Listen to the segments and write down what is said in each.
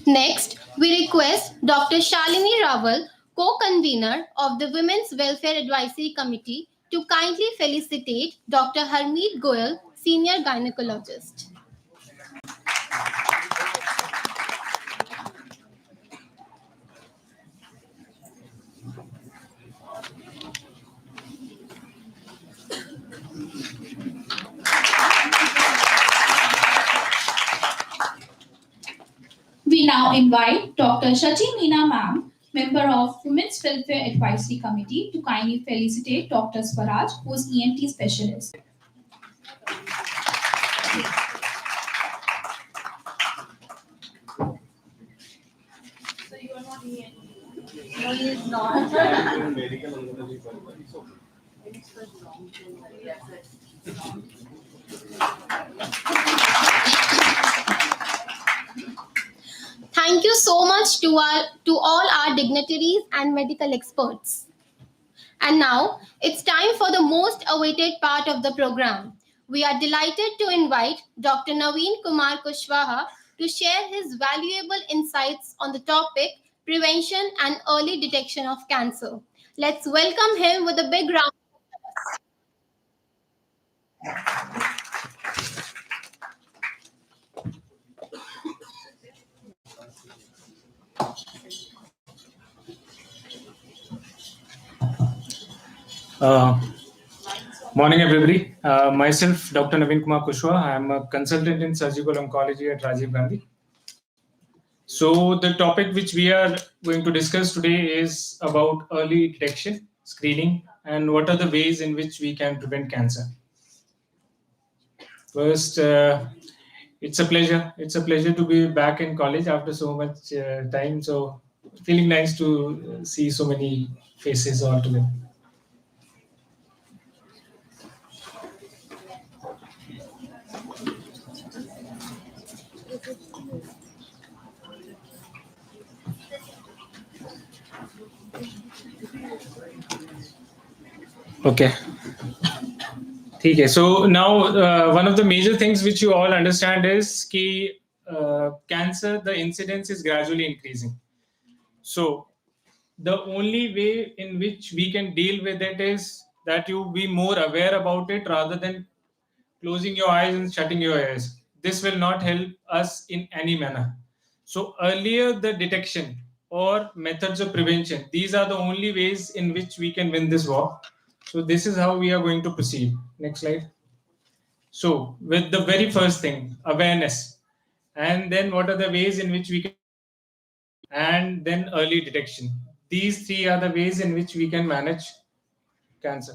Next, we request Dr. Shalini Rahul, co-convener of the Women's Welfare Advisory Committee, to kindly felicitate Dr. Harmeet Goyal, senior gynecologist. We now invite Dr. Shachi Meena Ma'am, member of Women's Welfare Advisory Committee, to kindly felicitate Dr. Swaraj, who is ENT specialist. So you are not ENT? No, he is not. Medical oncology, it's okay. It's for long. Thank you so much to all our dignitaries and medical experts. And now it's time for the most awaited part of the program. We are delighted to invite Dr. Naveen Kumar Kushwaha to share his valuable insights on the topic prevention and early detection of cancer. Let's welcome him with a big round. Morning, everybody. Myself, Dr. Naveen Kumar Kushwaha. I am a consultant in surgical oncology at Rajiv Gandhi. So the topic which we are going to discuss today is about early detection, screening, and what are the ways in which we can prevent cancer. First, it's a pleasure. It's a pleasure to be back in college after so much time. So feeling nice to see so many faces all together. Okay. Okay. So now one of the major things which you all understand is that cancer, the incidence is gradually increasing. So the only way in which we can deal with it is that you be more aware about it rather than closing your eyes and shutting your ears. This will not help us in any manner. So earlier the detection or methods of prevention, these are the only ways in which we can win this war. So this is how we are going to proceed. Next slide. So with the very first thing, awareness. And then what are the ways in which we can, and then early detection. These three are the ways in which we can manage cancer.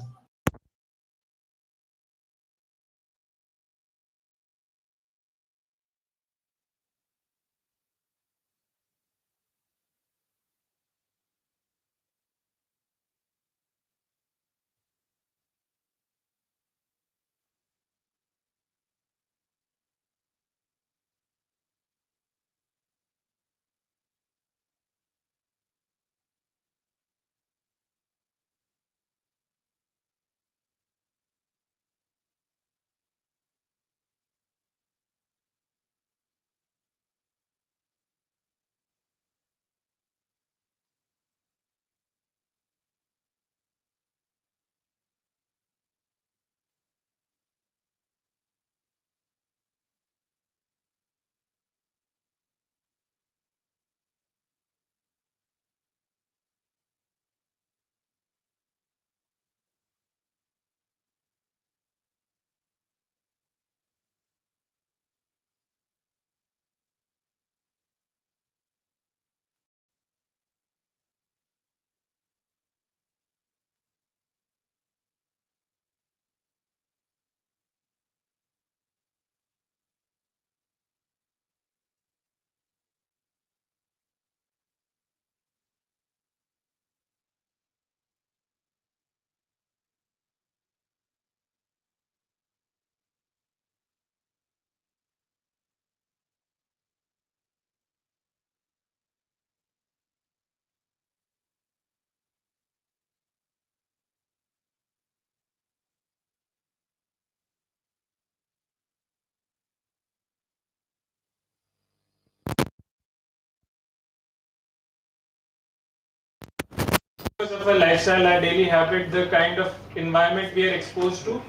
Because of our lifestyle, our daily habit, the kind of environment we are exposed to,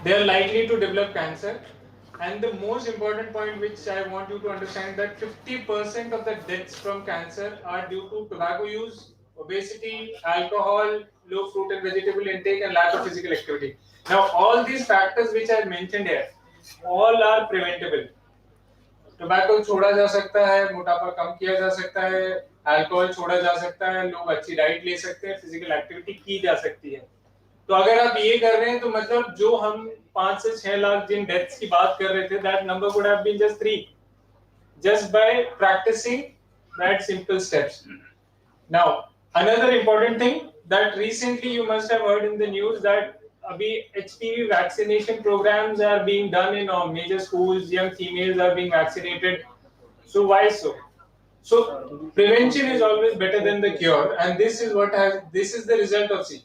they are likely to develop cancer. And the most important point which I want you to understand, that 50% of the deaths from cancer are due to tobacco use, obesity, alcohol, low fruit and vegetable intake, and lack of physical activity. Now, all these factors which I mentioned here, all are preventable. Tobacco छोड़ा जा सकता है, मोटापा कम किया जा सकता है, alcohol छोड़ा जा सकता है, लोग अच्छी डाइट ले सकते हैं, फिजिकल एक्टिविटी की जा सकती है. तो अगर आप ये कर रहे हैं तो मतलब जो हम 5 से 6 लाख जिन डेथ्स की बात कर रहे थे, that number would have been just 3 just by practicing that simple steps. Now, another important thing that recently you must have heard in the news that abhi HPV vaccination programs are being done in major schools. Young females are being vaccinated. So why so? So prevention is always better than the cure, and this is the result of C.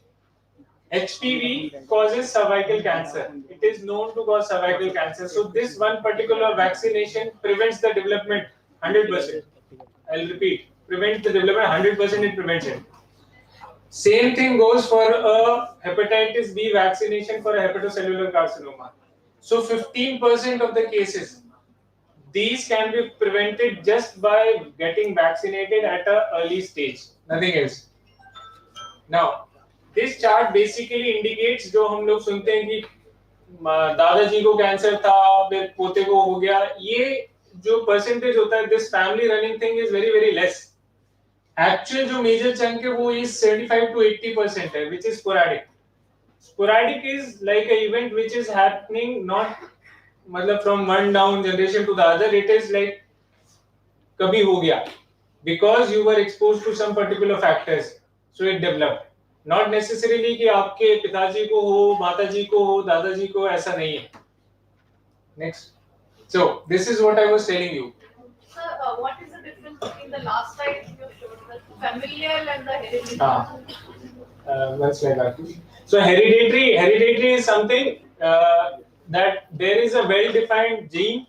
HPV causes cervical cancer. It is known to cause cervical cancer. So this one particular vaccination prevents the development 100%. I'll repeat, prevents the development 100%. It prevents it. Same thing goes for a hepatitis B vaccination for a hepatocellular carcinoma. So 15% of the cases, these can be prevented just by getting vaccinated at an early stage. Nothing else. Now, this chart basically indicates जो हम लोग सुनते हैं कि दादाजी को cancer था, फिर पोते को हो गया, ये जो परसेंटेज होता है, this family running thing is very very less. Actual जो major chunk है वो is 75 to 80% है, which is sporadic. Sporadic is like an event which is happening not मतलब from one down generation to the other. It is like कभी हो गया because you were exposed to some particular factors, so it developed. Not necessarily कि आपके पिताजी को हो, माताजी को हो, दादाजी को, ऐसा नहीं है. Next. So this is what I was telling you. Sir, what is the difference between the last slide you showed, the familial and the hereditary? One slide back. So hereditary is something that there is a well-defined gene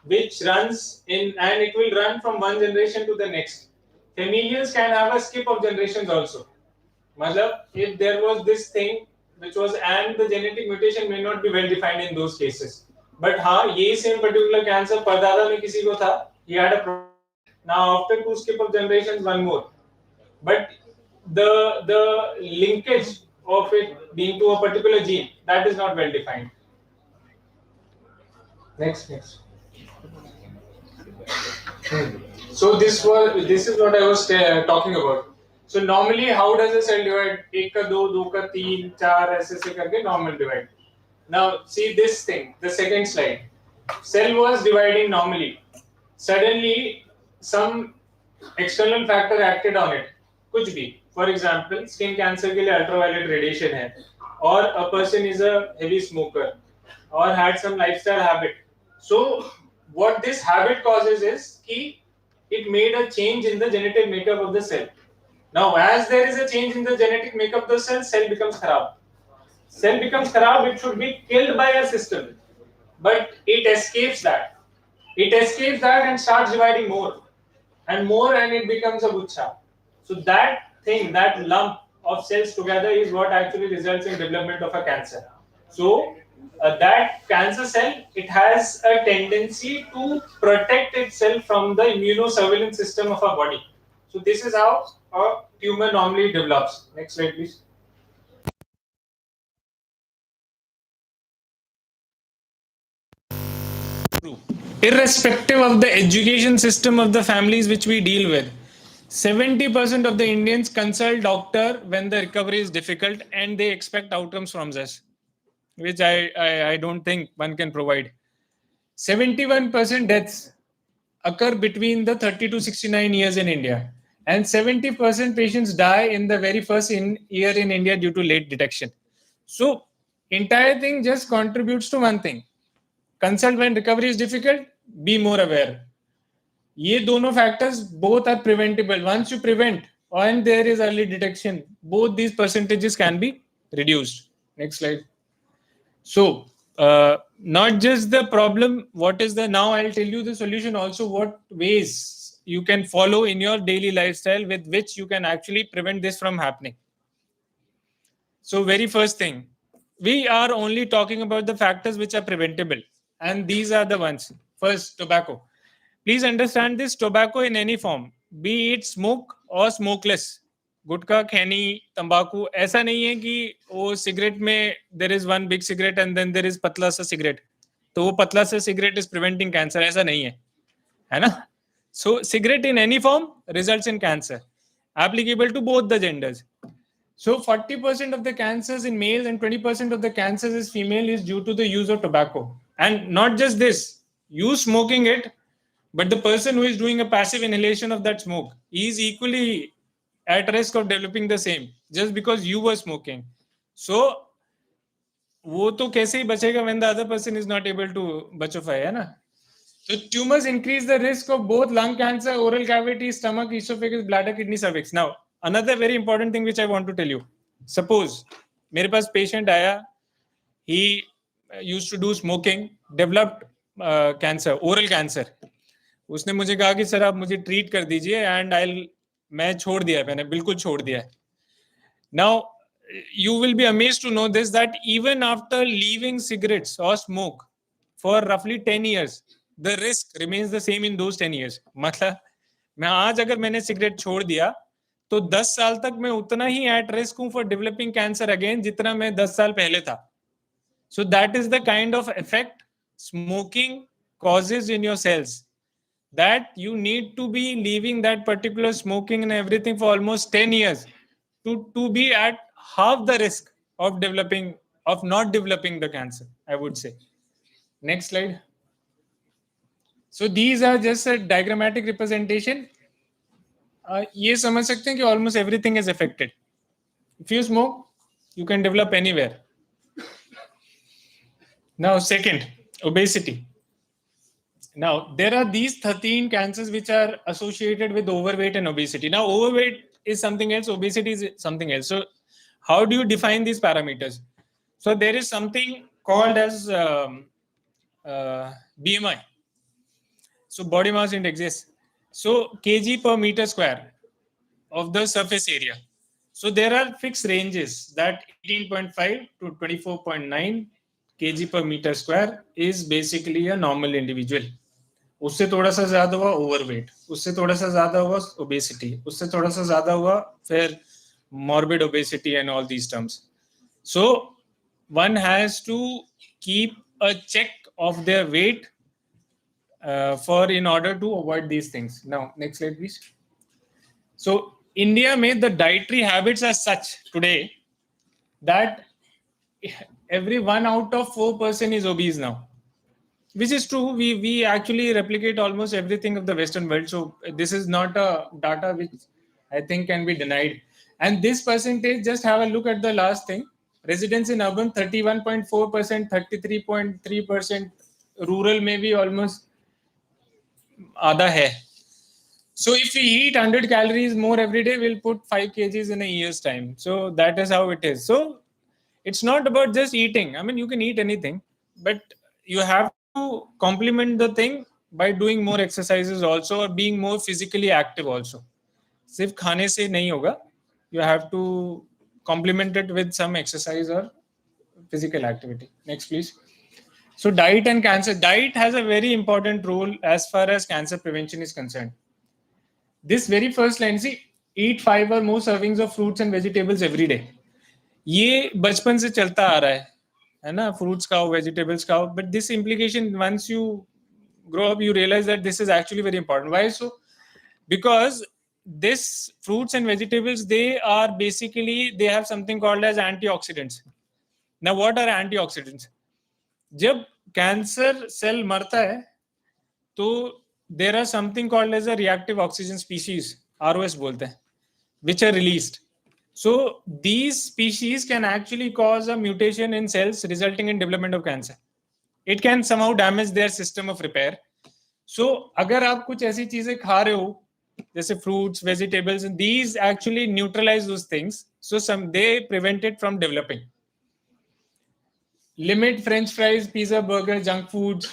which runs in, and it will run from one generation to the next. Familials can have a skip of generations also. Matlab, if there was this thing which was, and the genetic mutation may not be well defined in those cases. But हाँ, ये same particular cancer परदादा में किसी को था, he had a problem. Now after 2 skip of generations, one more. But the linkage of it being to a particular gene, that is not well defined. Next. So this is what I was talking about. So normally how does a cell divide? 1 का 2, 2 का 3, 4 ऐसे करके normal divide. Now see this thing, the second slide. Cell was dividing normally. Suddenly some external factor acted on it. कुछ भी. For example, skin cancer के लिए ultraviolet radiation है, or a person is a heavy smoker, or had some lifestyle habit. So what this habit causes is कि it made a change in the genetic makeup of the cell. Now, as there is a change in the genetic makeup of the cell becomes kharab. Cell becomes kharab, it should be killed by a system. But it escapes that. It escapes that and starts dividing more and more, and it becomes a guchha. So that thing, that lump of cells together is what actually results in development of a cancer. So that cancer cell, it has a tendency to protect itself from the immunosurveillance system of our body. So this is how a tumor normally develops. Next slide, please. Irrespective of the education system of the families which we deal with, 70% of the Indians consult doctor when the recovery is difficult and they expect outcomes from us, which I don't think one can provide. 71% deaths occur between the 30 to 69 years in India, and 70% patients die in the very first year in India due to late detection. So entire thing just contributes to one thing: consult when recovery is difficult, be more aware. ये दोनों factors both are preventable. Once you prevent and there is early detection, both these percentages can be reduced. Next slide. So not just the problem, what is the, now I'll tell you the solution also, what ways you can follow in your daily lifestyle with which you can actually prevent this from happening. So very first thing, we are only talking about the factors which are preventable, and these are the ones. First, tobacco. Please understand this: tobacco in any form, be it smoke or smokeless, गुटखा, खैनी, तंबाकू, ऐसा नहीं है कि वो cigarette में there is one big cigarette and then there is पतला सा cigarette, तो वो पतला सा सिगरेट is preventing cancer, ऐसा नहीं है ना? So cigarette in any form results in cancer, applicable to both the genders. So 40% of the cancers in males and 20% of the cancers is female is due to the use of tobacco. And not just this, you smoking it, but the person who is doing a passive inhalation of that smoke, he is equally at risk of developing the same just because you were smoking. So वो तो कैसे ही बचेगा when the other person is not able to bachify, है ना? So tumors increase the risk of both lung cancer, oral cavity, stomach, esophagus, bladder, kidney, cervix. Now, another very important thing which I want to tell you. Suppose मेरे पास patient आया, he used to do smoking, developed cancer, oral cancer. उसने मुझे कहा कि sir आप मुझे treat कर दीजिए and मैं छोड़ दिया, मैंने बिल्कुल छोड़ दिया. Now, you will be amazed to know this, that even after leaving cigarettes or smoke for roughly 10 years, the risk remains the same in those 10 years. मतलब मैं आज अगर मैंने सिगरेट छोड़ दिया तो 10 साल तक मैं उतना ही at risk हूं for developing cancer again जितना मैं 10 साल पहले था. So that is the kind of effect smoking causes in your cells, that you need to be leaving that particular smoking and everything for almost 10 years to be at half the risk of not developing the cancer, I would say. Next slide. So these are just a diagrammatic representation. ये समझ सकते हैं कि almost everything is affected. If you smoke, you can develop anywhere. Now, second, obesity. Now, there are these 13 cancers which are associated with overweight and obesity. Now, overweight is something else, obesity is something else. So, how do you define these parameters? So, there is something called as BMI. So, body mass index, yes. So, kg per meter square of the surface area. So, there are fixed ranges that 18.5 to 24.9 kg per meter square is basically a normal individual. उससे थोड़ा सा ज्यादा हुआ overweight, उससे थोड़ा सा ज्यादा हुआ ओबेसिटी, उससे थोड़ा सा ज्यादा हुआ फिर morbid obesity and all these terms. So one has to keep a check of their weight in order to avoid these things. Now, next slide, please. So India made the dietary habits as such today that every 1 out of 4 person is obese now. Which is true. We actually replicate almost everything of the Western world. So this is not a data which I think can be denied. And this percentage, just have a look at the last thing. Residents in urban 31.4%, 33.3%. Rural maybe almost आधा है. So if we eat 100 calories more every day, we'll put 5 kgs in a year's time. So that is how it is. So it's not about just eating. I mean, you can eat anything, but you have to complement the thing by doing more exercises also, or being more physically active also. सिर्फ खाने से नहीं होगा. You have to complement it with some exercise or physical activity. Next, please. So diet and cancer. Diet has a very important role as far as cancer prevention is concerned. This very first line, see, eat 5 or more servings of fruits and vegetables every day. ये बचपन से चलता आ रहा है ना, fruits खाओ, vegetables खाओ, but this implication, once you grow up, you realize that this is actually very important. Why so? Because this fruits and vegetables, they have something called as antioxidants. Now, what are antioxidants? जब cancer cell मरता है, तो there are something called as a reactive oxygen species, ROS बोलते हैं, which are released. So these species can actually cause a mutation in cells resulting in development of cancer. It can somehow damage their system of repair. So अगर आप कुछ ऐसी चीजें खा रहे हो, जैसे fruits, vegetables, and these actually neutralize those things. So they prevent it from developing. Limit French fries, pizza, burger, junk foods.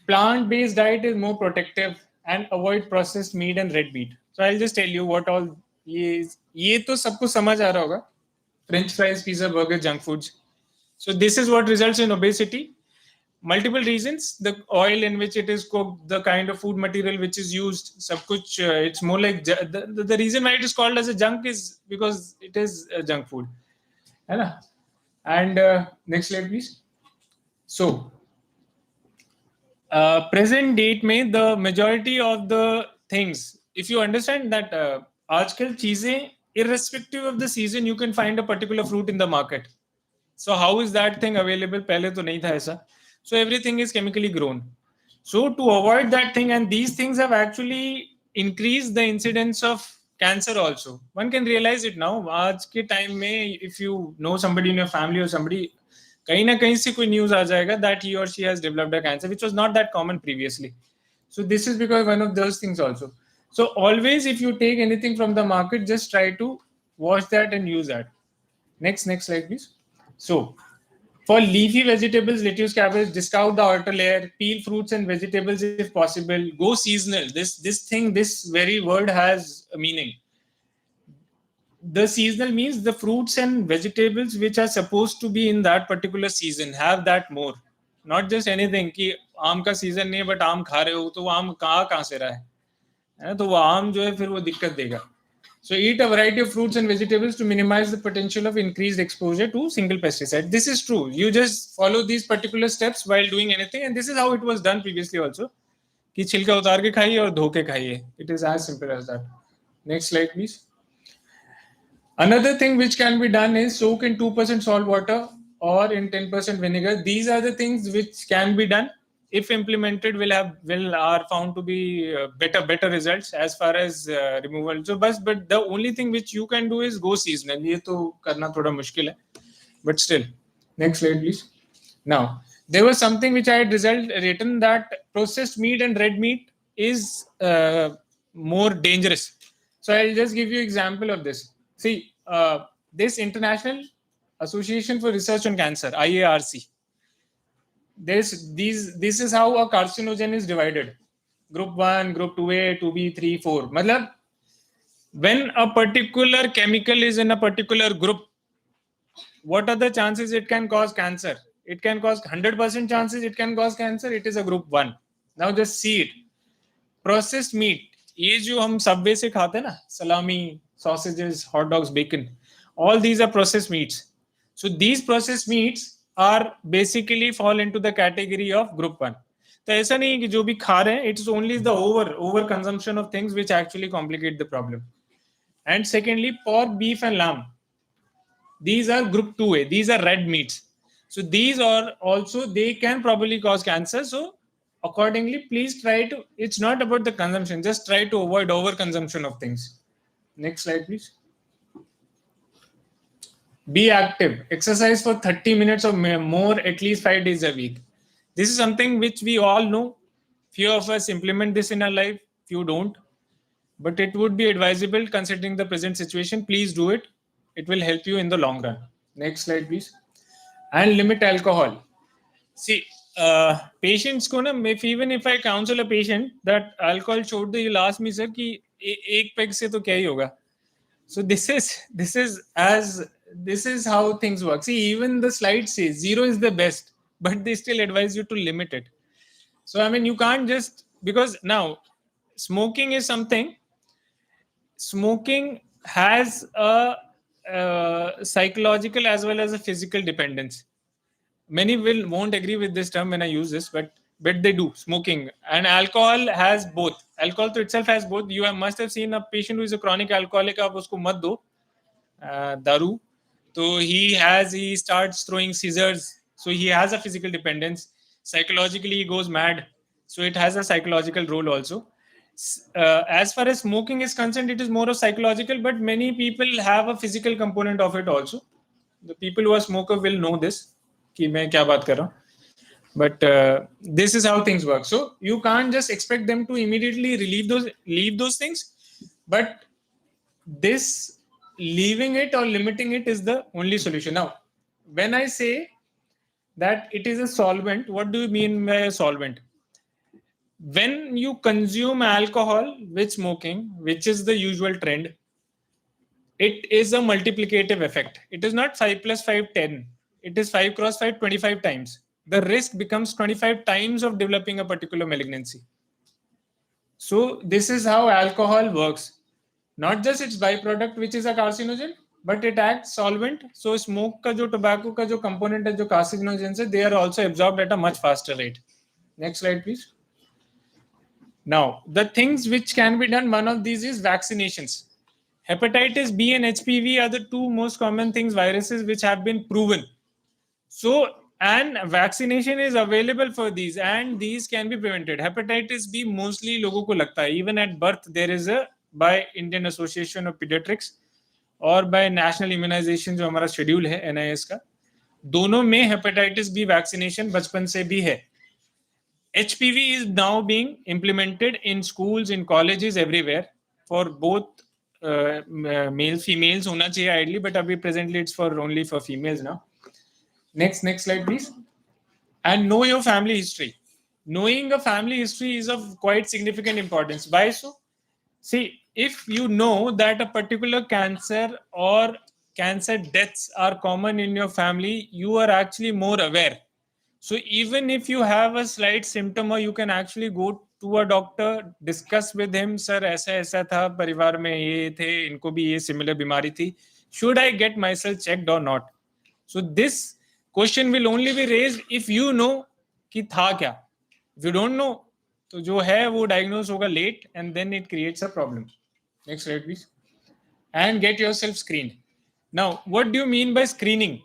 Plant-based diet is more protective, and avoid processed meat and red meat. So I'll just tell you what all ये तो सबको समझ आ रहा होगा. French fries, pizza, burger, junk foods. So this is what results in obesity. Multiple reasons: the oil in which it is cooked, the kind of food material which is used, sab kuch, it's more like the reason why it is called as a junk is because it is junk food. है ना? And next slide, please. So, present date में the majority of the things, if you understand that आजकल चीजें irrespective of the season, you can find a particular fruit in the market. So how is that thing available? पहले तो नहीं था ऐसा. So everything is chemically grown. So to avoid that thing, and these things have actually increased the incidence of cancer also. One can realize it now. आज के time में, if you know somebody in your family or somebody, कहीं ना कहीं से कोई news आ जाएगा that he or she has developed a cancer, which was not that common previously. So this is because one of those things also. So always, if you take anything from the market, just try to wash that and use that. Next slide, please. So, for leafy vegetables, lettuce, cabbage, discard the outer layer, peel fruits and vegetables if possible. Go seasonal. This very word has a meaning. The seasonal means the fruits and vegetables which are supposed to be in that particular season, have that more. Not just anything कि आम का season नहीं but आम खा रहे हो तो वो आम कहाँ से रहा है तो वो आम जो है फिर वो दिक्कत देगा. So eat a variety of fruits and vegetables to minimize the potential of increased exposure to single pesticide. This is true. You just follow these particular steps while doing anything, and this is how it was done previously also. कि छिलका उतार के खाइए और धो के खाइए. It is as simple as that. Next slide, please. Another thing which can be done is soak in 2% salt water or in 10% vinegar. These are the things which can be done. If implemented, are found to be better results as far as removal. So, but the only thing which you can do is go seasonal. ये तो करना थोड़ा मुश्किल है, but still. Next slide, please. Now, there was something which I had written that processed meat and red meat is more dangerous. So I'll just give you example of this. See, this International Association for Research on Cancer, IARC. This is how a carcinogen is divided. Group 1, Group 2A, 2B, 3, 4. Matlab, when a particular chemical is in a particular group, what are the chances it can cause cancer? It can cause 100% chances it can cause cancer. It is a group 1. Now just see it. Processed meat. ये जो हम Subway से खाते हैं ना, salami, sausages, hot dogs, bacon. All these are processed meats. So these processed meats are basically fall into the category of group 1. तो ऐसा नहीं है कि जो भी खा रहे हैं, it's only the over consumption of things which actually complicate the problem. And secondly, pork, beef and lamb. These are group 2A. These are red meats. So these are also, they can probably cause cancer. So accordingly, please try to, it's not about the consumption, just try to avoid overconsumption of things. Next slide, please. Be active. Exercise for 30 minutes or more at least 5 days a week. This is something which we all know. Few of us implement this in our life, few don't. But it would be advisable considering the present situation. Please do it. It will help you in the long run. Next slide, please. And limit alcohol. See, patients ko na, even if I counsel a patient that alcohol छोड़ दे, he'll ask me, sir, कि एक peg से तो क्या ही होगा. So this is how things work. See, even the slide says 0 is the best, but they still advise you to limit it. So I mean, you can't just, because now smoking is something. Smoking has a psychological as well as a physical dependence. Many won't agree with this term when I use this, but they do. Smoking and alcohol has both. Alcohol to itself has both. You must have seen a patient who is a chronic alcoholic. आप उसको मत दो दारू. So he starts throwing scissors. So he has a physical dependence. Psychologically, he goes mad. So it has a psychological role also. As far as smoking is concerned, it is more of psychological, but many people have a physical component of it also. The people who are smoker will know this. कि मैं क्या बात कर रहा हूँ. But this is how things work. So you can't just expect them to immediately leave those things. But this leaving it or limiting it is the only solution. Now, when I say that it is a solvent, what do you mean by a solvent? When you consume alcohol with smoking, which is the usual trend, it is a multiplicative effect. It is not 5 plus 5, 10. It is 5 cross 5, 25 times. The risk becomes 25 times of developing a particular malignancy. So this is how alcohol works. Not just its byproduct, which is a carcinogen, but it acts solvent. So smoke ka jo, tobacco ka jo component hai, jo carcinogens hai, they are also absorbed at a much faster rate. Next slide, please. Now, the things which can be done, one of these is vaccinations. Hepatitis B and HPV are the two most common things, viruses, which have been proven. So, and vaccination is available for these, and these can be prevented. Hepatitis B mostly लोगों को लगता है, even at birth there is a, by Indian Association of Pediatrics और by National Immunization जो हमारा schedule है NIS का, दोनों में hepatitis B vaccination बचपन से भी है. HPV is now being implemented in schools, in colleges, everywhere for both males, females होना चाहिए ideally, but अभी presently it's for only for females now. Next slide, please. And know your family history. Knowing a family history is of quite significant importance. Why so? See, if you know that a particular cancer or cancer deaths are common in your family, you are actually more aware. So even if you have a slight symptom, or you can actually go to a doctor, discuss with him, sir, ऐसा था, परिवार में ये थे, इनको भी ये similar बीमारी थी. Should I get myself checked or not? So this question will only be raised if you know कि था क्या. If you don't know, तो जो है वो diagnose होगा late, and then it creates a problem. Next slide, please. And get yourself screened. Now, what do you mean by screening?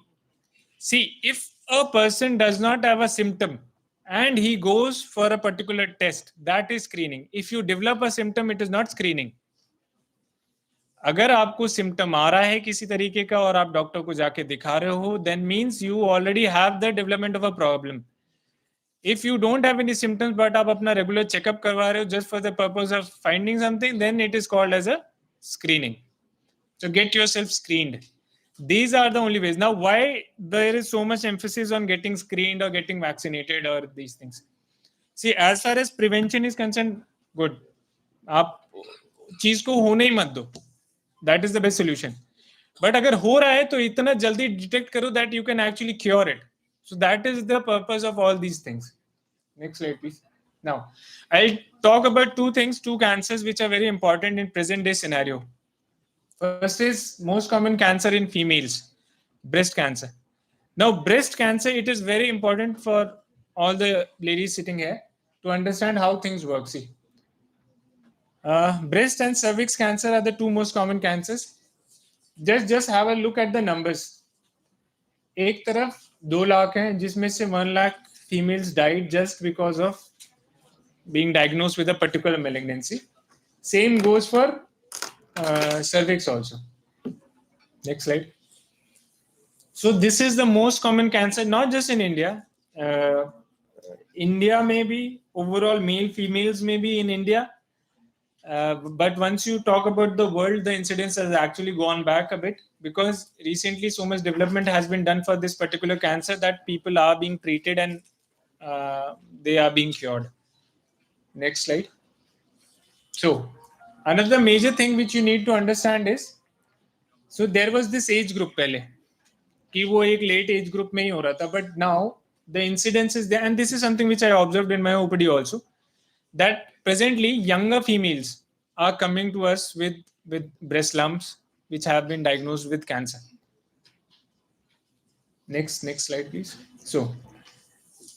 See, if a person does not have a symptom and he goes for a particular test, that is screening. If you develop a symptom, it is not screening. अगर आपको symptom आ रहा है किसी तरीके का और आप doctor को जाके दिखा रहे हो, then means you already have the development of a problem. If you don't have any symptoms but आप अपना regular checkup करवा रहे हो just for the purpose of finding something, then it is called as a screening. So get yourself screened. These are the only ways. Now, why there is so much emphasis on getting screened or getting vaccinated or these things? See, as far as prevention is concerned, good. आप चीज को होने ही मत दो. That is the best solution. But अगर हो रहा है तो इतना जल्दी detect करो that you can actually cure it. So that is the purpose of all these things. Next slide, please. Now, I'll talk about two things, two cancers which are very important in present day scenario. First is most common cancer in females, breast cancer. Now, breast cancer, it is very important for all the ladies sitting here to understand how things work. See, breast and cervix cancer are the two most common cancers. Just have a look at the numbers. एक तरफ 2 लाख हैं जिसमें से 1 lakh females died just because of being diagnosed with a particular malignancy. Same goes for cervix also. Next slide. So this is the most common cancer, not just in India. India may be, overall male, females may be in India. But once you talk about the world, the incidence has actually gone back a bit because recently so much development has been done for this particular cancer that people are being treated and they are being cured. Next slide. So another major thing which you need to understand is, so there was this age group पहले कि वो एक late age group में ही हो रहा था, but now the incidence is there, and this is something which I observed in my OPD also, that presently younger females are coming to us with breast lumps which have been diagnosed with cancer. Next slide, please. So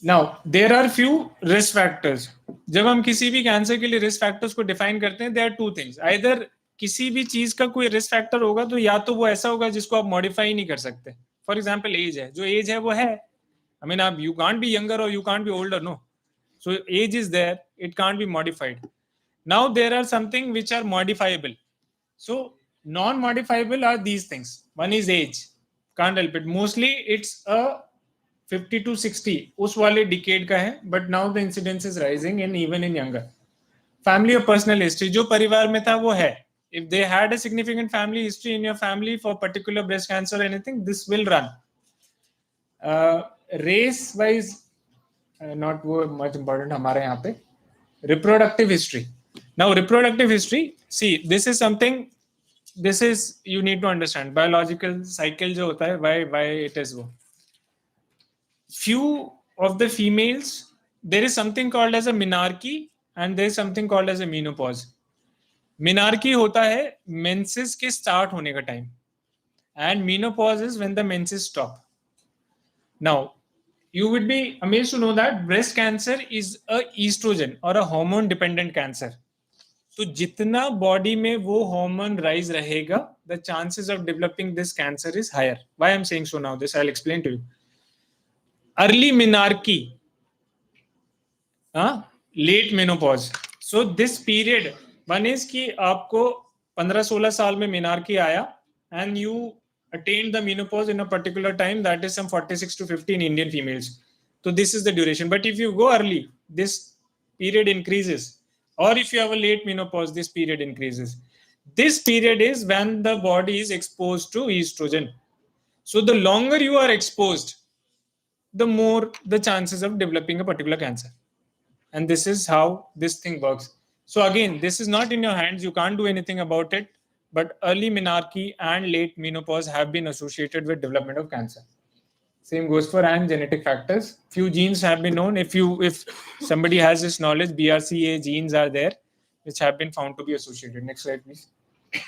now there are few risk factors. जब हम किसी भी cancer के लिए risk factors को define करते हैं, there are two things. Either किसी भी चीज का कोई रिस्क फैक्टर होगा तो या तो वो ऐसा होगा जिसको आप मॉडिफाई नहीं कर सकते. फॉर एग्जाम्पल एज है, जो एज है वो है. I mean, you can't be younger or you can't be older, no. So age is there, it can't be modified. Now there are something which are modifiable. So non-modifiable are these things. One is age, can't help it. Mostly it's a 50 to 60 उस वाले decade का है, but now the incidence is rising and even in younger. Family or personal history, जो परिवार में था वो है. If they had a significant family history in your family for particular breast cancer or anything, this will run. Race wise, not much important हमारे यहाँ पे. Reproductive history. Now reproductive history, see, this is something this is you need to understand biological cycle जो होता है why it is वो. Few of the females there is something called as a menarche and there is something called as a menopause. Menarche होता है menses के start होने का time and menopause is when the menses stop. Now you would be amazed to know that breast cancer is a estrogen or a hormone dependent cancer. तो जितना body में वो hormone rise रहेगा the chances of developing this cancer is higher. Why I am saying so now this I will explain to you. Early menarche, late menopause. So this period one is कि आपको 15-16 साल में menarche आया and you attained the menopause in a particular time, that is some 46 to 50 in Indian females. So this is the duration. But if you go early, this period increases. Or if you have a late menopause, this period increases. This period is when the body is exposed to estrogen. So the longer you are exposed, the more the chances of developing a particular cancer. And this is how this thing works. So again, this is not in your hands. You can't do anything about it. But early menarche and late menopause have been associated with development of cancer. Same goes for and genetic factors. Few genes have been known. If somebody has this knowledge, BRCA genes are there, which have been found to be associated. Next slide, please.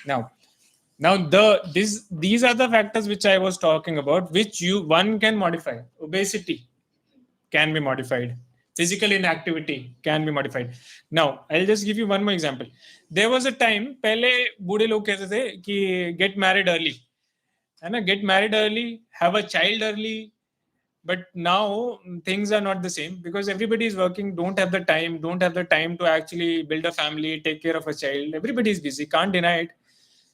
Now these are the factors which I was talking about, which one can modify. Obesity can be modified. Physical inactivity can be modified. Now I'll just give you one more example. There was a time पहले बूढ़े लोग कहते थे कि get married early, है ना, get married early, have a child early. But now things are not the same because everybody is working, don't have the time to actually build a family, take care of a child. Everybody is busy, can't deny it.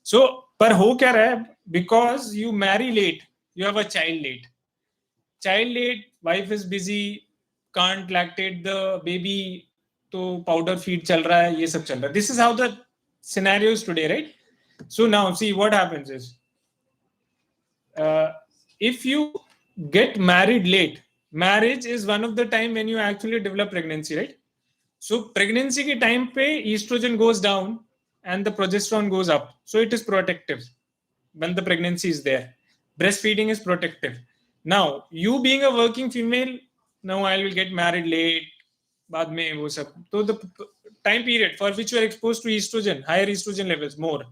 So पर हो क्या रहा है, because you marry late, you have a child late, wife is busy, can't lactate the baby, तो powder feed चल रहा है, ये सब चल रहा है. This is how the scenario is today, right? So now see what happens is if you get married late, marriage is one of the time when you actually develop pregnancy, right? So pregnancy के time पे estrogen goes down and the progesterone goes up, so it is protective when the pregnancy is there. Breastfeeding is protective. Now you being a working female, now I will get married late, बाद में वो सब, तो the time period for which you are exposed to estrogen, higher estrogen levels, more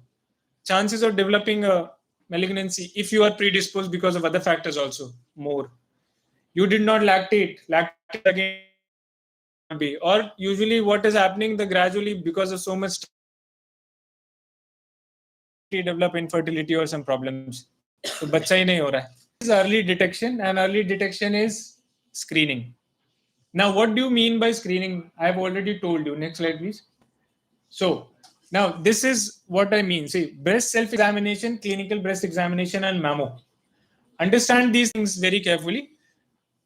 chances of developing a malignancy. If you are predisposed because of other factors also, more. You did not lactate again, be, or usually what is happening, the gradually because of so much develop infertility or some problems, तो बच्चा ही नहीं हो रहा है. This is early detection, and early detection is screening. Now what do you mean by screening? I have already told you. Next slide, please. So now this is what I mean. See, breast self-examination, clinical breast examination, and mammo. Understand these things very carefully.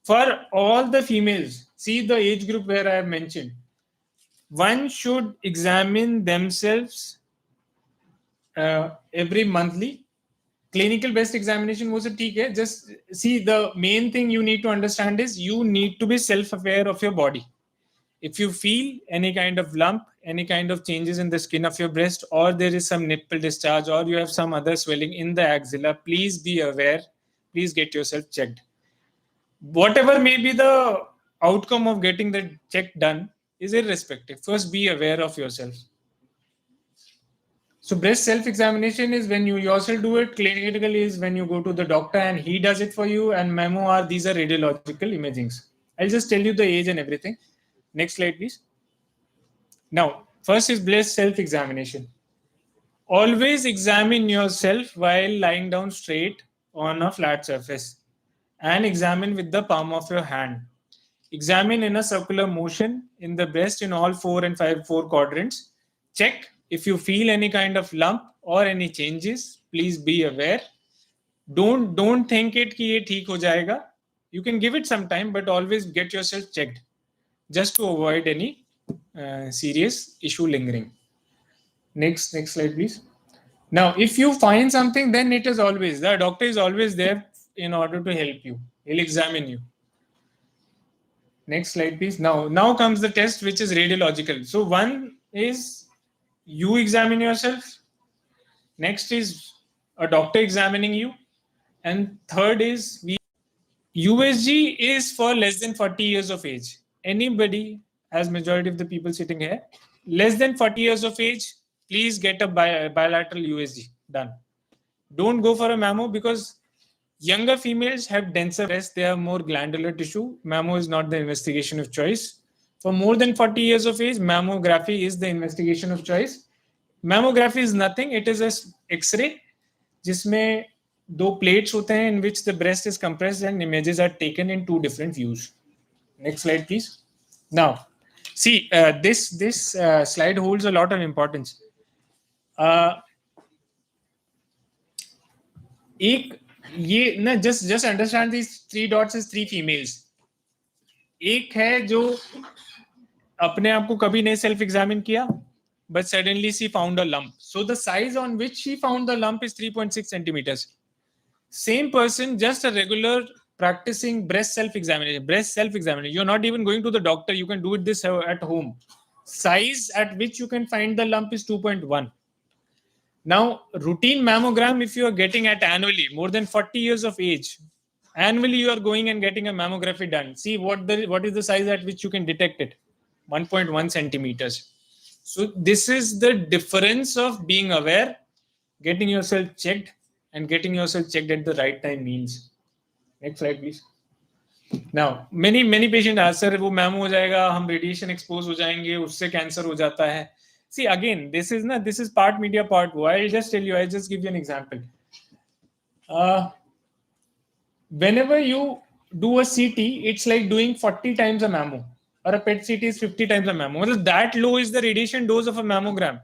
For all the females, see the age group where I have mentioned, one should examine themselves every monthly. Clinical breast examination was a ठीक है. Just see, the main thing you need to understand is you need to be self-aware of your body. If you feel any kind of lump, any kind of changes in the skin of your breast, or there is some nipple discharge, or you have some other swelling in the axilla, please be aware. Please get yourself checked. Whatever may be the outcome of getting the check done is irrespective. First, be aware of yourself. So breast self-examination is when you yourself do it. Clinical is when you go to the doctor and he does it for you. And mammo these are radiological imagings. I'll just tell you the age and everything. Next slide, please. Now, first is breast self-examination. Always examine yourself while lying down straight on a flat surface and examine with the palm of your hand. Examine in a circular motion in the breast in all 4 and 5 quadrants. Check if you feel any kind of lump or any changes. Please be aware. Don't think it कि ये ठीक हो जाएगा. You can give it some time, but always get yourself checked just to avoid any serious issue lingering. Next slide, please. Now, if you find something, then it is always, the doctor is always there in order to help you. He'll examine you. Next slide, please. Now comes the test, which is radiological. So one is you examine yourself. Next is a doctor examining you. And third is USG is for less than 40 years of age. Anybody, as majority of the people sitting here, less than 40 years of age, please get a bilateral USG done. Don't go for a mammo because younger females have denser breasts, they have more glandular tissue. Mammo is not the investigation of choice. For more than 40 years of age, mammography is the investigation of choice. Mammography is nothing, it is a X-ray जिसमें दो plates होते हैं in which the breast is compressed and images are taken in two different views. Next slide, please. Now, see, this slide holds a lot of importance. एक ये ना just understand these three dots as three females. एक है जो अपने आप को कभी नहीं self examine किया, but suddenly she found a lump. So the size on which she found the lump is 3.6 centimeters. Same person, just a regular practicing breast self-examination. You're not even going to the doctor. You can do it this at home. Size at which you can find the lump is 2.1. Now, routine mammogram, if you are getting at annually, more than 40 years of age, annually you are going and getting a mammography done. See what is the size at which you can detect it. 1.1 centimeters. So this is the difference of being aware, getting yourself checked, and getting yourself checked at the right time means. Next slide, please. Now, many patients ask, sir, वो memo हो जाएगा, हम radiation expose हो जाएंगे, उससे cancer हो जाता है. See, again, this is part media, part wo. I'll just give you an example. Whenever you do a CT, it's like doing 40 times a mammo. Or a PET CT is 50 times a mammo. Well, that low is the radiation dose of a mammogram.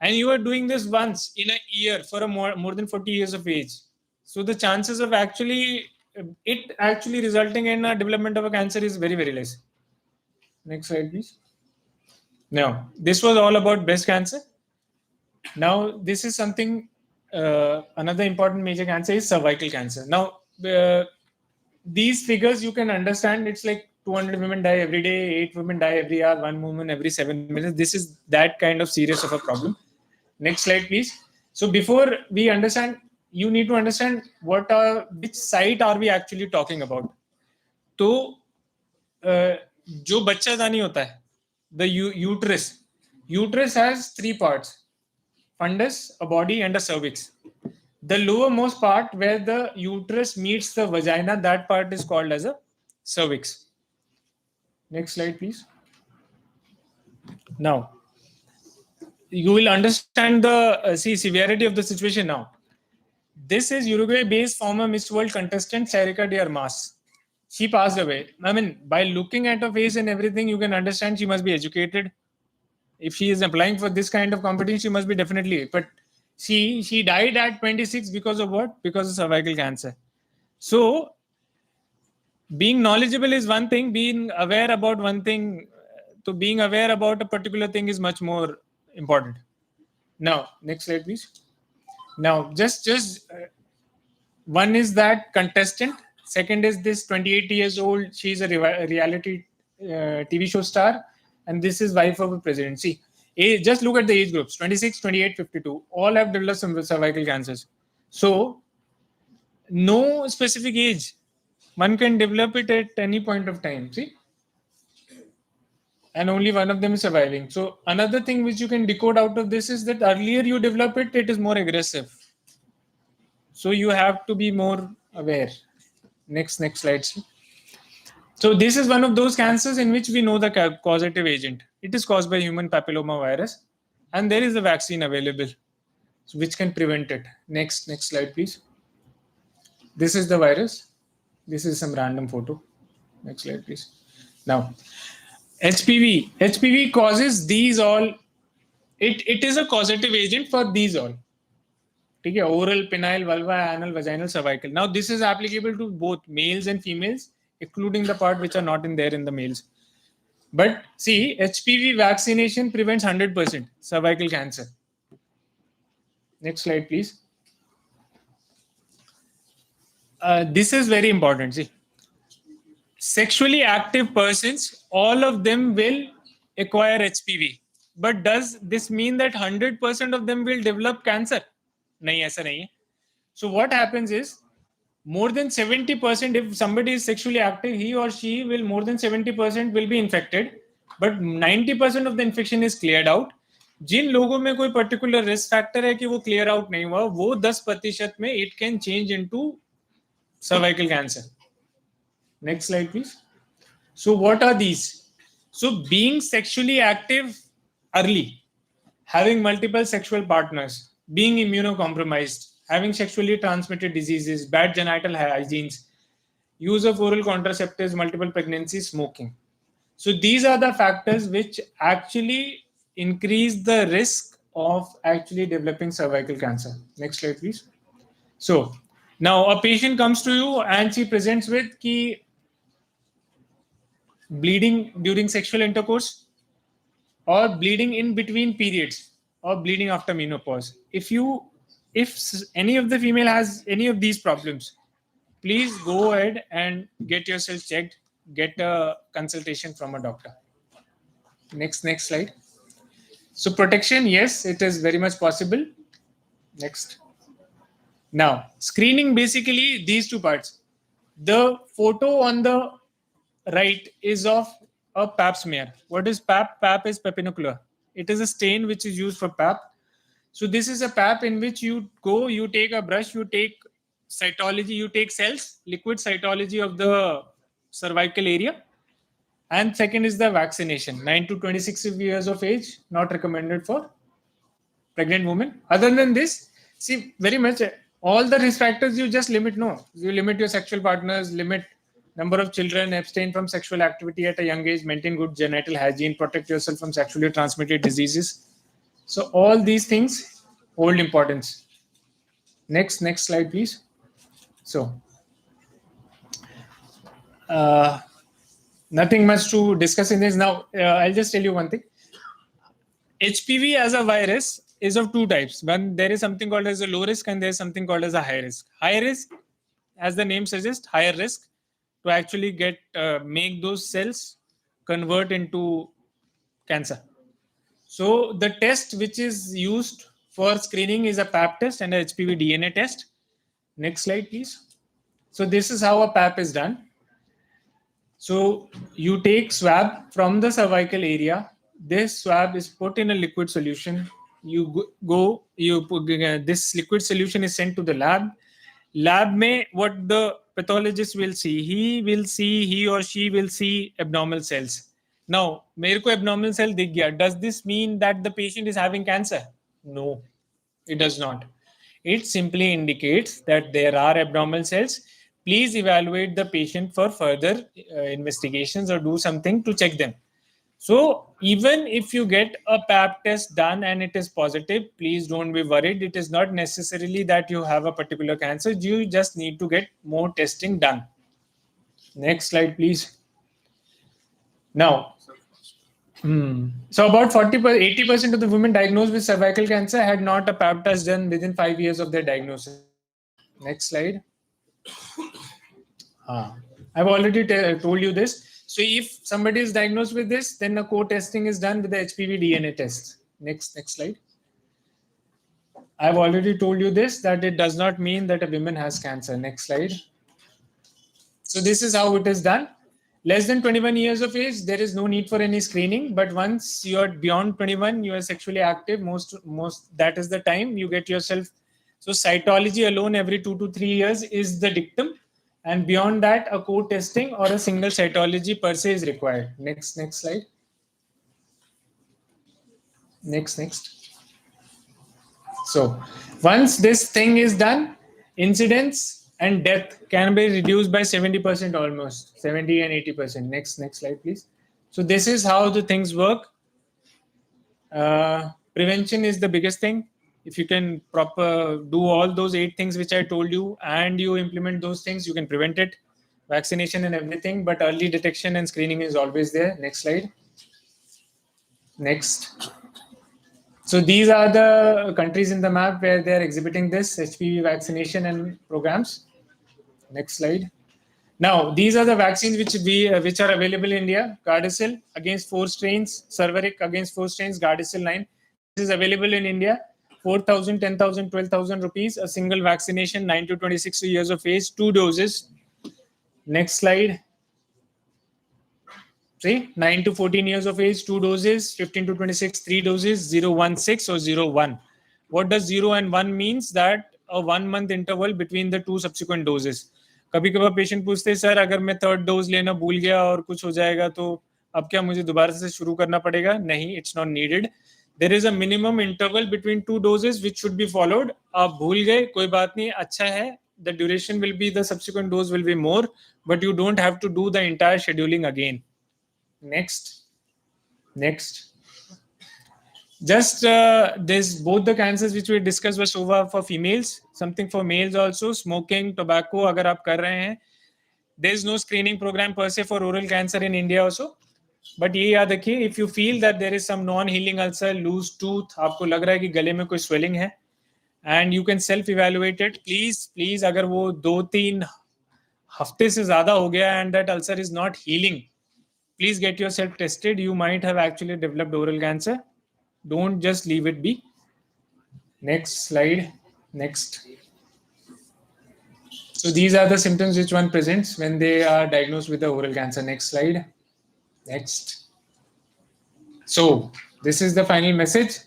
And you are doing this once in a year for a more than 40 years of age. So the chances of actually resulting in a development of a cancer is very, very less. Next slide, please. Now, this was all about breast cancer. Now, this is something, another important major cancer is cervical cancer. Now, these figures you can understand, it's like 200 women die every day, 8 women die every hour, 1 woman every 7 minutes. This is that kind of serious of a problem. Next slide, please. So before we understand, you need to understand which site are we actually talking about. तो जो बच्चादानी होता है, the uterus has three parts: fundus, a body, and a cervix. The lowermost part where the uterus meets the vagina, that part is called as a cervix. Next slide, please. Now, you will understand the severity of the situation now. This is Uruguay-based former Miss World contestant Sarika de Armas. She passed away. I mean, by looking at her face and everything, you can understand she must be educated. If she is applying for this kind of competition, she must be definitely. But she died at 26 because of what? Because of cervical cancer. So, being knowledgeable is one thing. Being aware about one thing, to being aware about a particular thing is much more important. Now, next slide, please. Now, just one is that contestant. Second is this 28 years old. She's a reality TV show star. And this is wife of a president. See, just look at the age groups, 26, 28, 52. All have developed some cervical cancers. So, no specific age. One can develop it at any point of time. See? And only one of them is surviving. So another thing which you can decode out of this is that earlier you develop it, it is more aggressive. So you have to be more aware. Next slide. So this is one of those cancers in which we know the causative agent. It is caused by human papilloma virus, and there is a vaccine available which can prevent it. Next slide, please. This is the virus. This is some random photo. Next slide, please. Now, HPV causes these all. It is a causative agent for these all. Okay, oral, penile, vulva, anal, vaginal, cervical. Now, this is applicable to both males and females, including the part which are not in there in the males. But see, HPV vaccination prevents 100% cervical cancer. Next slide, please. This is very important. See, sexually active persons, all of them will acquire HPV. But does this mean that 100% of them will develop cancer? नहीं, ऐसा नहीं है. So what happens is, more than 70%, if somebody is sexually active, he or she will, more than 70% will be infected, but 90% of the infection is cleared out. जिन लोगों में कोई particular risk factor है कि वो क्लियर आउट नहीं हुआ, वो 10% में it can change into cervical cancer. Next slide please. So what are these? So being sexually active early, having multiple sexual partners, being immunocompromised, having sexually transmitted diseases, bad genital hygienes, use of oral contraceptives, multiple pregnancies, smoking. So these are the factors which actually increase the risk of actually developing cervical cancer. Next slide, please. So now a patient comes to you and she presents with bleeding during sexual intercourse, or bleeding in between periods, or bleeding after menopause. If any of the female has any of these problems, please go ahead and get yourself checked, get a consultation from a doctor. Next slide. So protection, yes, it is very much possible. Next. Now, screening, basically these two parts. The photo on the right is of a pap smear. What is pap? Pap is pepinocular. It is a stain which is used for pap. So this is a pap in which you go, you take a brush, you take cytology, you take cells, liquid cytology of the cervical area. And second is the vaccination. 9 to 26 years of age, not recommended for pregnant women. Other than this, see, very much all the risk factors you just limit. No, you limit your sexual partners, limit number of children, abstain from sexual activity at a young age, maintain good genital hygiene, protect yourself from sexually transmitted diseases. So all these things hold importance. Next slide, please. So nothing much to discuss in this. Now I'll just tell you one thing. HPV as a virus is of two types. One, there is something called as a low risk, and there is something called as a high risk. High risk, as the name suggests, higher risk to actually make those cells convert into cancer. So the test which is used for screening is a pap test and a HPV DNA test. Next slide, please. So this is how a pap is done. So you take swab from the cervical area. This swab is put in a liquid solution. This liquid solution is sent to the lab. Lab mein what the pathologist will see, he or she will see abnormal cells. Now, मेरे को abnormal cell दिख गया. Does this mean that the patient is having cancer? No, it does not. It simply indicates that there are abnormal cells. Please evaluate the patient for further investigations or do something to check them. So even if you get a pap test done and it is positive, please don't be worried. It is not necessarily that you have a particular cancer. You just need to get more testing done. Next slide, please. Now, so about 80% of the women diagnosed with cervical cancer had not a pap test done within 5 years of their diagnosis. Next slide. I've already told you this. So if somebody is diagnosed with this, then a co-testing is done with the HPV DNA test. Next slide. I've already told you this, that it does not mean that a woman has cancer. Next slide. So this is how it is done. Less than 21 years of age, there is no need for any screening. But once you are beyond 21, you are sexually active. Most that is the time you get yourself. So cytology alone every 2 to 3 years is the dictum. And beyond that, a co-testing or a single cytology per se is required. Next slide. Next. So once this thing is done, incidence and death can be reduced by 70% almost, 70 and 80%. Next slide, please. So this is how the things work. Prevention is the biggest thing. If you can do all those 8 things which I told you and you implement those things, you can prevent it. Vaccination and everything, but early detection and screening is always there. Next slide. Next. So these are the countries in the map where they are exhibiting this HPV vaccination and programs. Next slide. Now, these are the vaccines which are available in India. Gardasil against 4 strains, Cervarix against 4 strains, Gardasil 9. This is available in India. 4,000, 10,000, 12,000 rupees. A single vaccination, 9 to 26 years of age, 2 doses. Next slide. See, 9 to 14 years of age, 2 doses. 15 to 26, 3 doses. 0, 1, 6 or 0, 1. What does 0 and 1 means? That a 1 month interval between the 2 subsequent doses. कभी कभार patient पूछते हैं sir अगर मैं third dose लेना भूल गया और कुछ हो जाएगा तो अब क्या मुझे दोबारा से शुरू करना पड़ेगा? नहीं, it's not needed. There is a minimum interval between 2 doses which should be followed. आप भूल गए कोई बात नहीं, अच्छा है. The duration will be, the subsequent dose will be more, but you don't have to do the entire scheduling again. Next. Just this, both the cancers which we discussed were so far for females. Something for males also. Smoking, tobacco अगर आप कर रहे हैं. There is no screening program per se for oral cancer in India also. But ये याद रखिए, if you feel that there is some non-healing ulcer, loose tooth, आपको लग रहा है कि गले में कोई swelling है, and you can self-evaluate it. Please अगर वो 2-3 हफ्ते से ज़्यादा हो गया and that ulcer is not healing, please get yourself tested. You might have actually developed oral cancer. Don't just leave it be. Next slide. Next. So these are the symptoms which one presents when they are diagnosed with the oral cancer. Next slide. Next. So this is the final message.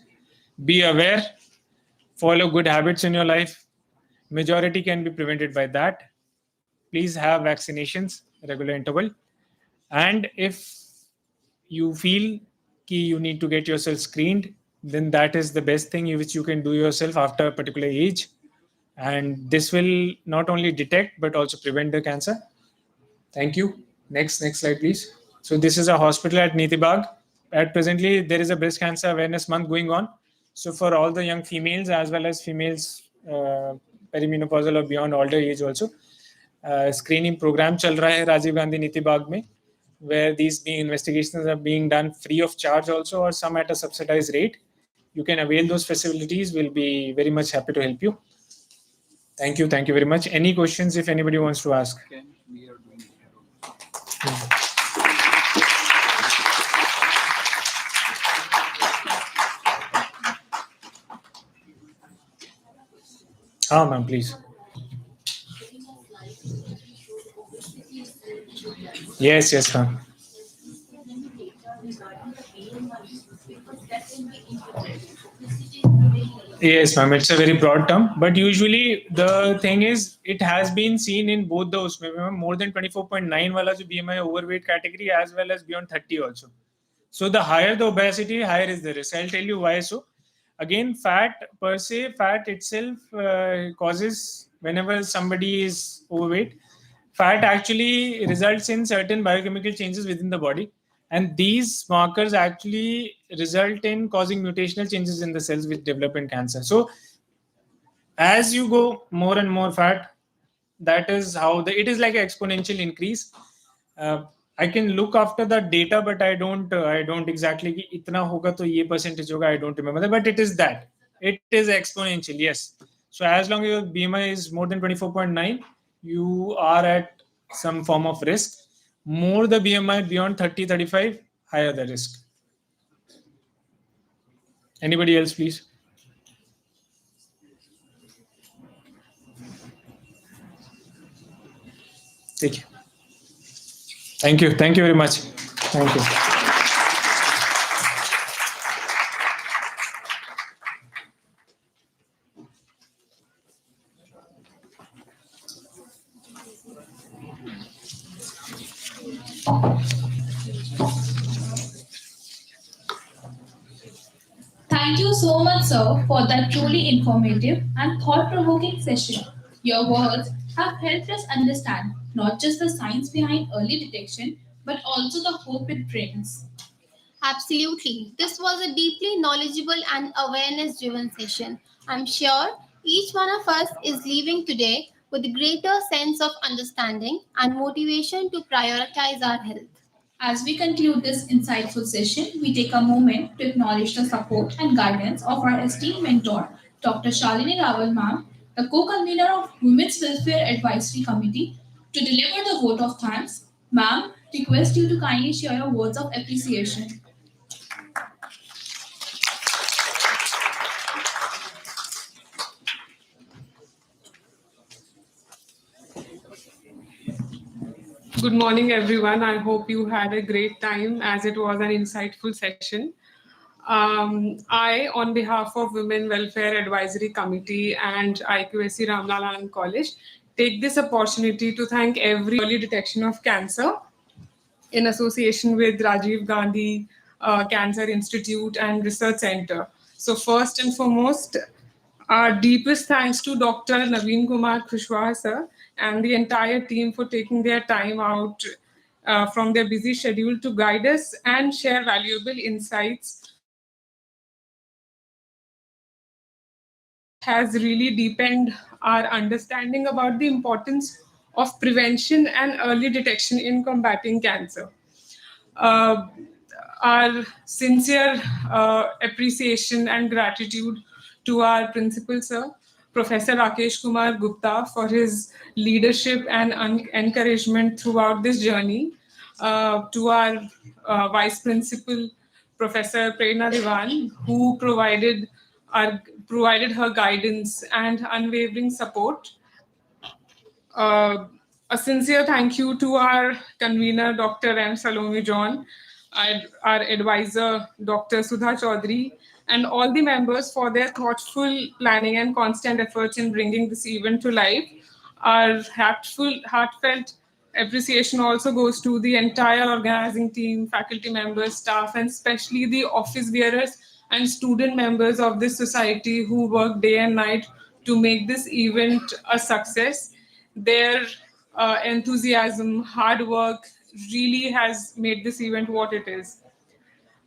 Be aware. Follow good habits in your life. Majority can be prevented by that. Please have vaccinations, regular interval. And if you feel you need to get yourself screened, then that is the best thing which you can do yourself after a particular age. And this will not only detect but also prevent the cancer. Thank you. Next slide, please. So this is a hospital at Nitibag. At presently, there is a breast cancer awareness month going on. So for all the young females as well as females perimenopausal or beyond older age also, screening program चल रहा है राजीव गांधी नीतिबाग में, where these investigations are being done free of charge also, or some at a subsidized rate. You can avail those facilities. We'll be very much happy to help you. Thank you very much. Any questions if anybody wants to ask? Ma'am, please. Yes, ma'am. Yes, ma'am. It's a very broad term, but usually the thing is, it has been seen in both those. More than 24.9 wala jo BMI overweight category as well as beyond 30 also. So the higher the obesity, higher is the risk. I'll tell you why. So again, fat per se, fat itself causes, whenever somebody is overweight, fat actually results in certain biochemical changes within the body. And these markers actually result in causing mutational changes in the cells which develop in cancer. So as you go more and more fat, that is how it is like an exponential increase. I can look after the data, but I don't exactly कि इतना होगा तो ये percentage होगा. I don't remember that, but it is that. It is exponential, yes. So as long as your BMI is more than 24.9, you are at some form of risk. More the BMI beyond 30, 35, higher the risk. Anybody else, please? Take care. Thank you very much. Thank you. Thank you so much, sir, for that truly informative and thought-provoking session. Your words have helped us understand not just the science behind early detection, but also the hope it brings. Absolutely. This was a deeply knowledgeable and awareness-driven session. I'm sure each one of us is leaving today with a greater sense of understanding and motivation to prioritize our health. As we conclude this insightful session, we take a moment to acknowledge the support and guidance of our esteemed mentor, Dr. Shalini Rawal ma'am, the co-convener of Women's Welfare Advisory Committee. To deliver the vote of thanks, ma'am, request you to kindly share your words of appreciation. Good morning, everyone. I hope you had a great time as it was an insightful session. I, on behalf of Women Welfare Advisory Committee and IQSC Ramlal College, take this opportunity to thank every early detection of cancer in association with Rajiv Gandhi Cancer Institute and Research Center. So first and foremost, our deepest thanks to Dr. Naveen Kumar Kushwaha sir and the entire team for taking their time out from their busy schedule to guide us and share valuable insights has really deepened our understanding about the importance of prevention and early detection in combating cancer. Uh, our sincere appreciation and gratitude to our principal, sir, Professor Rakesh Kumar Gupta, for his leadership and encouragement throughout this journey. To our vice principal, Professor Prerna Diwan, who provided her guidance and unwavering support. Uh, a sincere thank you to our convener, Dr. M. Salome John, our advisor, Dr. Sudha Chaudhary, and all the members for their thoughtful planning and constant efforts in bringing this event to life. Our heartfelt appreciation also goes to the entire organizing team, faculty members, staff, and especially the office bearers and student members of this society who work day and night to make this event a success. Their enthusiasm, hard work really has made this event what it is.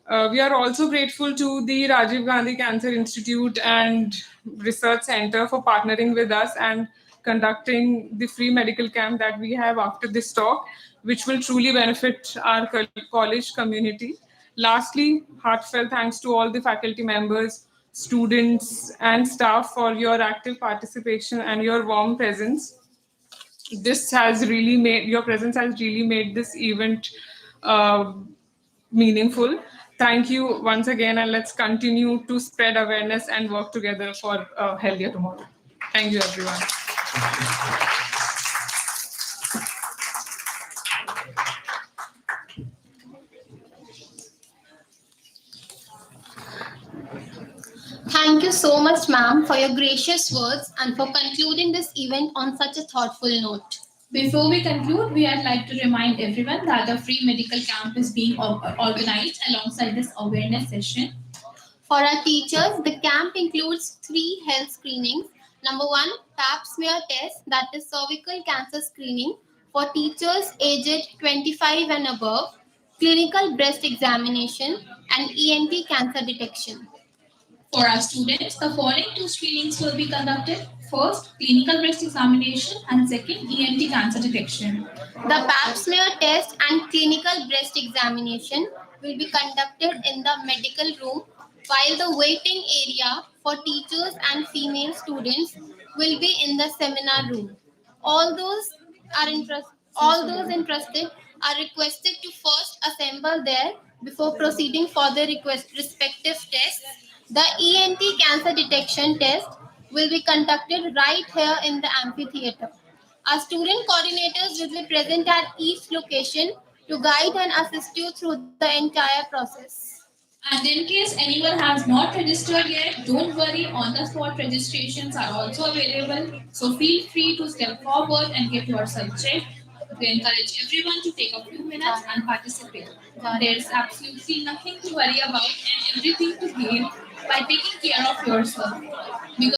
We are also grateful to the Rajiv Gandhi Cancer Institute and Research Center for partnering with us and conducting the free medical camp that we have after this talk, which will truly benefit our college community. Lastly, heartfelt thanks to all the faculty members, students, and staff for your active participation and your warm presence. This has really made your presence has really made this event uh, meaningful. Thank you once again, and let's continue to spread awareness and work together for a healthier tomorrow. Thank you, everyone. Thank you so much, ma'am, for your gracious words and for concluding this event on such a thoughtful note. Before we conclude, we would like to remind everyone that a free medical camp is being organized alongside this awareness session. For our teachers, the camp includes 3 health screenings. Number 1, pap smear test, that is cervical cancer screening for teachers aged 25 and above, clinical breast examination, and ENT cancer detection. For our students, the following 2 screenings will be conducted. First, clinical breast examination, and second, ENT cancer detection. The pap smear test and clinical breast examination will be conducted in the medical room, while the waiting area for teachers and female students will be in the seminar room. All those all those interested are requested to first assemble there before proceeding for the respective tests. The ENT cancer detection test will be conducted right here in the amphitheater. Our student coordinators will be present at each location to guide and assist you through the entire process. And in case anyone has not registered yet, don't worry, on the spot registrations are also available. So feel free to step forward and get yourself checked. We encourage everyone to take a few minutes and participate. There's absolutely nothing to worry about and everything to gain by taking care of yourself. Because